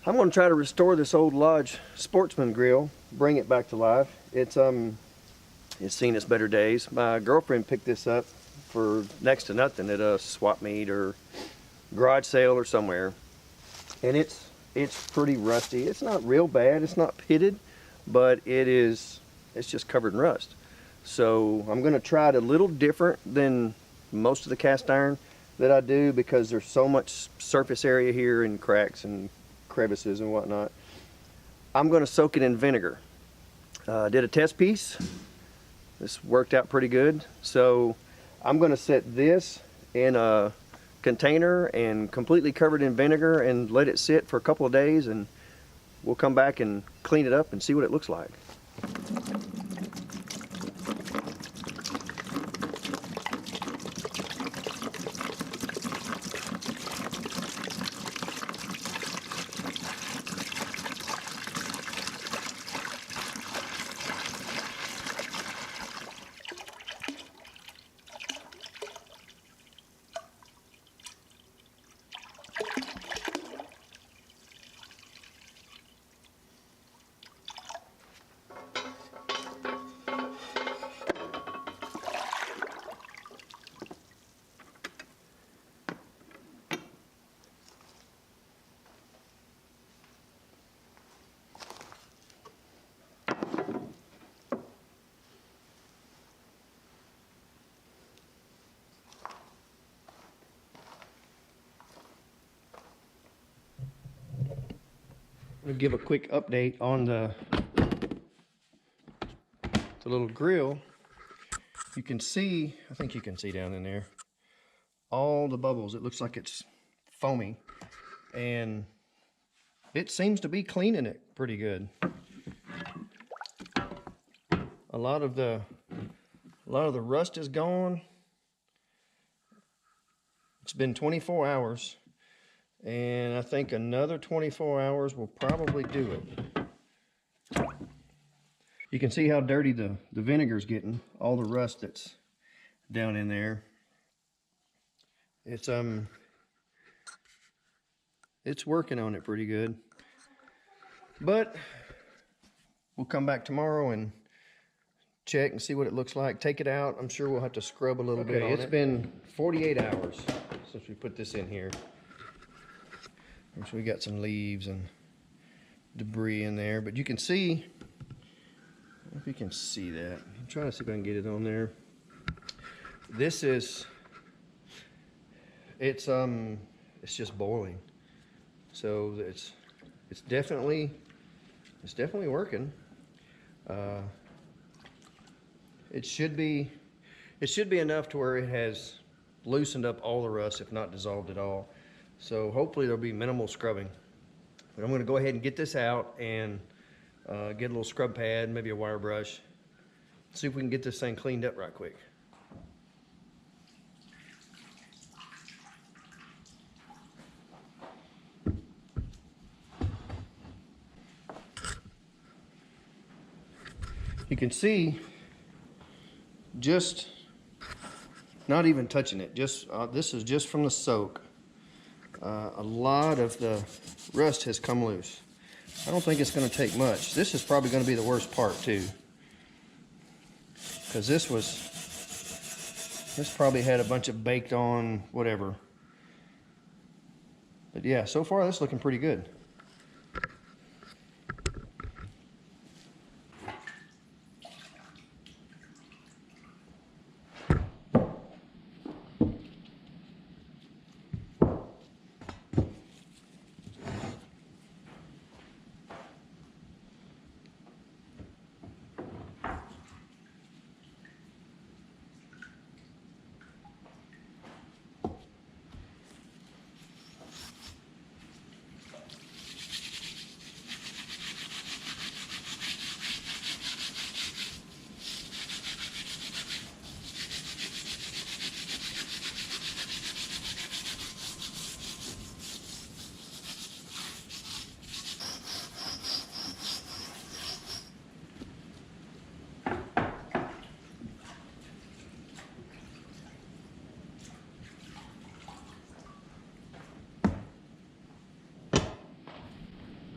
I'm going to try to restore this old Lodge Sportsman grill, bring it back to life. It's seen its better days. My girlfriend picked this up for next to nothing at a swap meet or garage sale or somewhere, and it's pretty rusty. It's not real bad. It's not pitted, but it's just covered in rust. So I'm going to try it a little different than most of the cast iron that I do, because there's so much surface area here and cracks and crevices and whatnot. I'm going to soak it in vinegar. Did a test piece. This worked out pretty good. So I'm going to set this in a container and completely covered in vinegar and let it sit for a couple of days, and we'll come back and clean it up and see what it looks like. I'll give a quick update on the little grill. You can see, I think you can see down in there, all the bubbles. It looks like it's foamy, and it seems to be cleaning it pretty good. A lot of the rust is gone. It's been 24 hours. And I think another 24 hours will probably do it. You can see how dirty the vinegar's getting, all the rust that's down in there. It's working on it pretty good. But we'll come back tomorrow and check and see what it looks like. Take it out. I'm sure we'll have to scrub a little bit on it. It's been 48 hours since we put this in here. So we got some leaves and debris in there, but you can see, I don't know if you can see that. I'm trying to see if I can get it on there. This is, it's just boiling. So it's definitely working. It should be enough to where it has loosened up all the rust, if not dissolved at all. So hopefully there'll be minimal scrubbing. But I'm going to go ahead and get this out and get a little scrub pad, maybe a wire brush. See if we can get this thing cleaned up right quick. You can see, just not even touching it, just this is just from the soak. A lot of the rust has come loose. I don't think it's going to take much. This is probably going to be the worst part too, because this probably had a bunch of baked on whatever. But yeah, so far this is looking pretty good.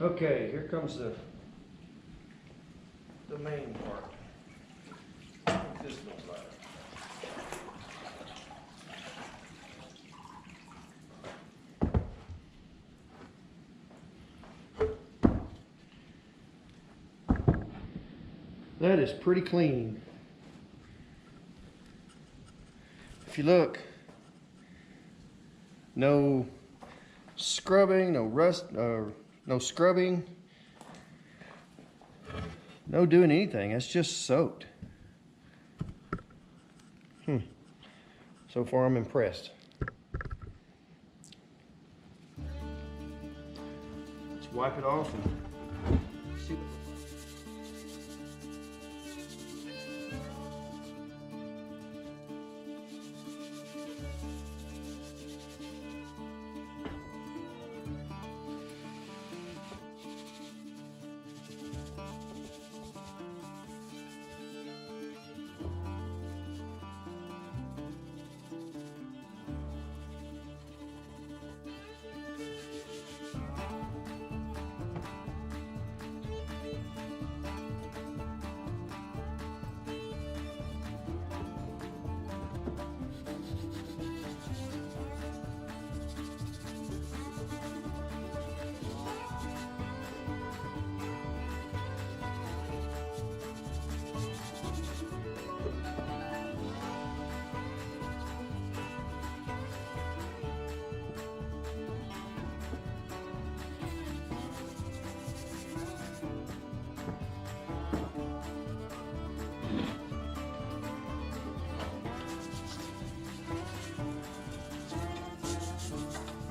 Okay, here comes the main part. What this looks like. That is pretty clean. If you look, no scrubbing, no rust, no scrubbing, no doing anything. It's just soaked. So far, I'm impressed. Let's wipe it off and see what.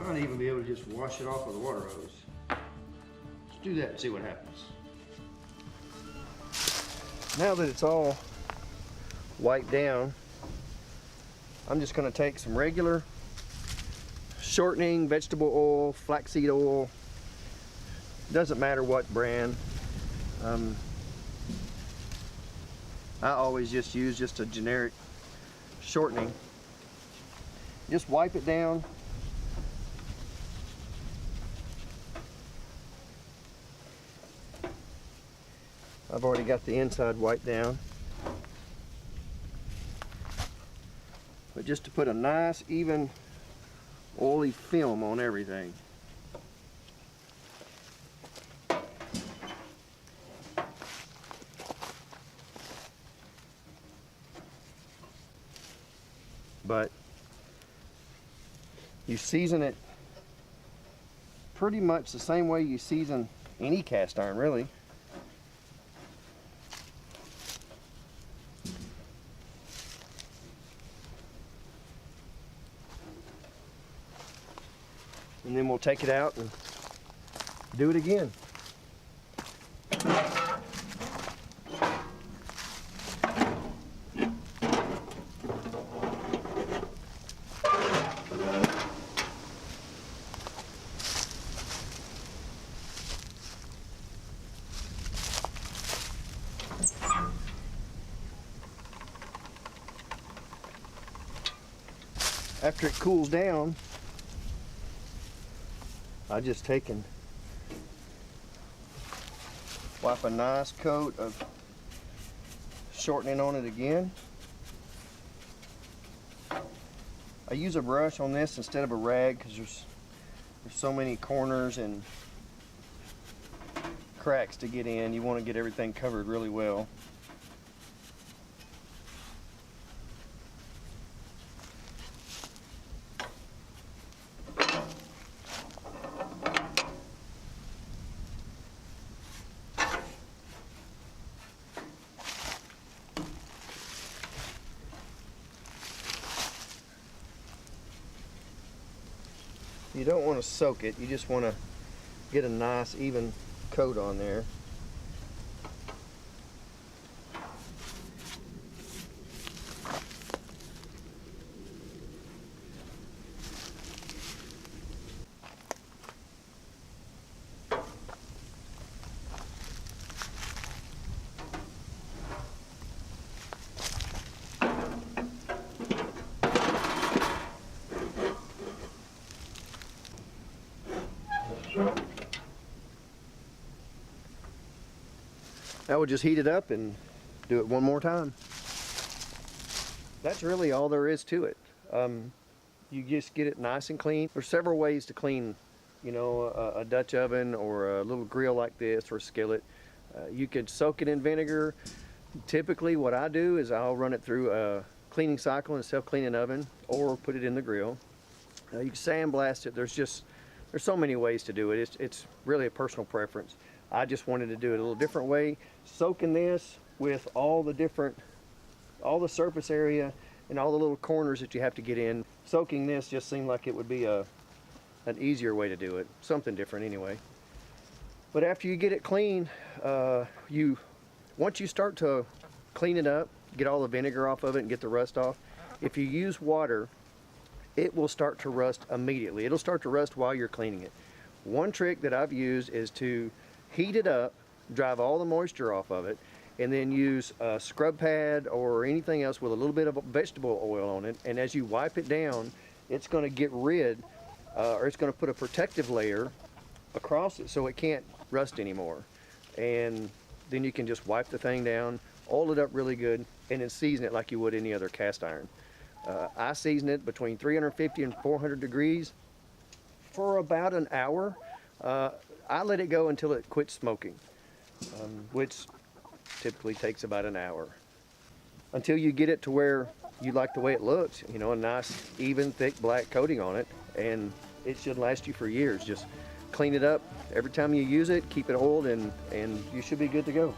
I'd even be able to just wash it off with a water hose. Let's do that and see what happens. Now that it's all wiped down, I'm just going to take some regular shortening, vegetable oil, flaxseed oil. Doesn't matter what brand. I always just use just a generic shortening. Just wipe it down. I've already got the inside wiped down. But just to put a nice, even, oily film on everything. But you season it pretty much the same way you season any cast iron, really. And then we'll take it out and do it again. After it cools down, I just take and wipe a nice coat of shortening on it again. I use a brush on this instead of a rag because there's so many corners and cracks to get in. You want to get everything covered really well. You don't want to soak it, you just want to get a nice even coat on there. Now we'll just heat it up and do it one more time. That's really all there is to it. You just get it nice and clean. There's several ways to clean, you know, a Dutch oven or a little grill like this or a skillet. You could soak it in vinegar. Typically what I do is I'll run it through a cleaning cycle in a self-cleaning oven or put it in the grill. You can sandblast it. There's so many ways to do it. It's really a personal preference. I just wanted to do it a little different way, soaking this with all the surface area and all the little corners that you have to get in. Soaking this just seemed like it would be an easier way to do it, something different anyway. But after you get it clean, once you start to clean it up, get all the vinegar off of it and get the rust off, if you use water, it will start to rust immediately. It'll start to rust while you're cleaning it. One trick that I've used is to heat it up, drive all the moisture off of it, and then use a scrub pad or anything else with a little bit of vegetable oil on it. And as you wipe it down, it's going to get rid, or it's going to put a protective layer across it so it can't rust anymore. And then you can just wipe the thing down, oil it up really good, and then season it like you would any other cast iron. I season it between 350 and 400 degrees for about an hour. I let it go until it quits smoking, which typically takes about an hour. Until you get it to where you like the way it looks, you know, a nice, even, thick black coating on it, and it should last you for years. Just clean it up every time you use it, keep it oiled, and you should be good to go.